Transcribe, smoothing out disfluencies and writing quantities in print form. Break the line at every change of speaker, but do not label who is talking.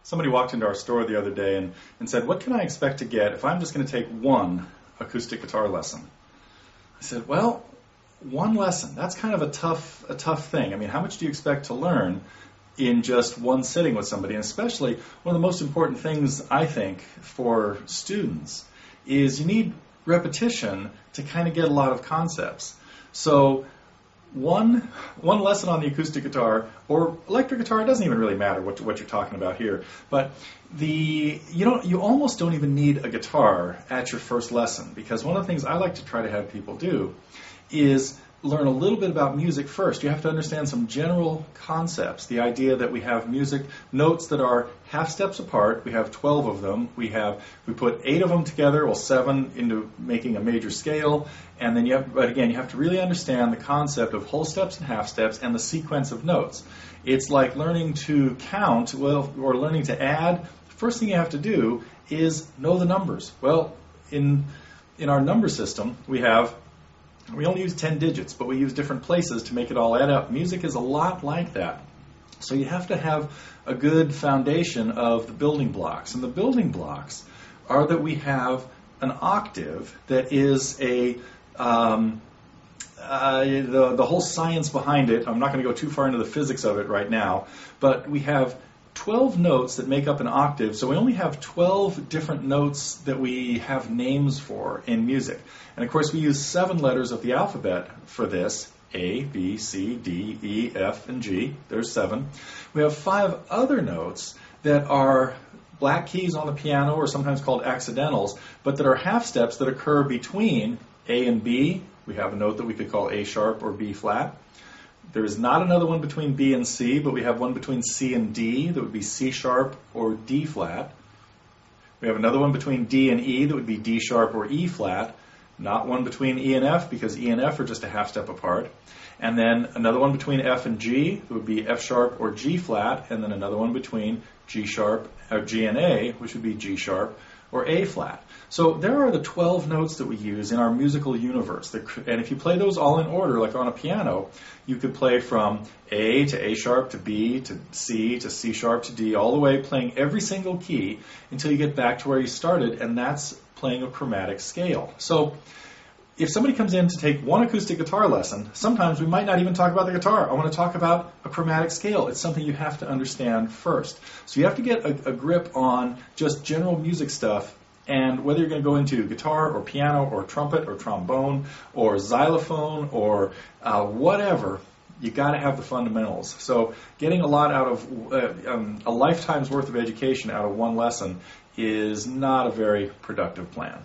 Somebody walked into our store the other day and said, what can I expect to get if I'm just going to take one acoustic guitar lesson? I said, well, one lesson, that's kind of a tough thing. I mean, how much do you expect to learn in just one sitting with somebody? And especially, one of the most important things, I think, for students is you need repetition to kind of get a lot of concepts. So one lesson on the acoustic guitar or electric guitar, it doesn't even really matter what you're talking about here. But you almost don't even need a guitar at your first lesson, because one of the things I like to try to have people do is learn a little bit about music first. You have to understand some general concepts. The idea that we have music notes that are half steps apart. We have 12 of them. We put 8 of them together, well, 7 into making a major scale. And then you have to really understand the concept of whole steps and half steps and the sequence of notes. It's like learning to count, or learning to add. The first thing you have to do is know the numbers. Well, in our number system, we only use 10 digits, but we use different places to make it all add up. Music is a lot like that. So you have to have a good foundation of the building blocks. And the building blocks are that we have an octave that is the whole science behind it. I'm not going to go too far into the physics of it right now, but we have 12 notes that make up an octave, so we only have 12 different notes that we have names for in music. And of course we use 7 letters of the alphabet for this: A, B, C, D, E, F, and G. There's 7. We have 5 other notes that are black keys on the piano, or sometimes called accidentals, but that are half steps that occur between A and B. We have a note that we could call A sharp or B flat. There is not another one between B and C, but we have one between C and D that would be C sharp or D flat. We have another one between D and E that would be D sharp or E flat. Not one between E and F, because E and F are just a half step apart. And then another one between F and G that would be F sharp or G flat. And then another one between G sharp or G and A, which would be G sharp or A flat. So there are the 12 notes that we use in our musical universe. And if you play those all in order, like on a piano, you could play from A to A sharp to B to C sharp to D, all the way playing every single key until you get back to where you started, and that's playing a chromatic scale. So if somebody comes in to take one acoustic guitar lesson, sometimes we might not even talk about the guitar. I want to talk about a chromatic scale. It's something you have to understand first. So you have to get a grip on just general music stuff, and whether you're going to go into guitar or piano or trumpet or trombone or xylophone or whatever, you got to have the fundamentals. So getting a lot out of a lifetime's worth of education out of one lesson is not a very productive plan.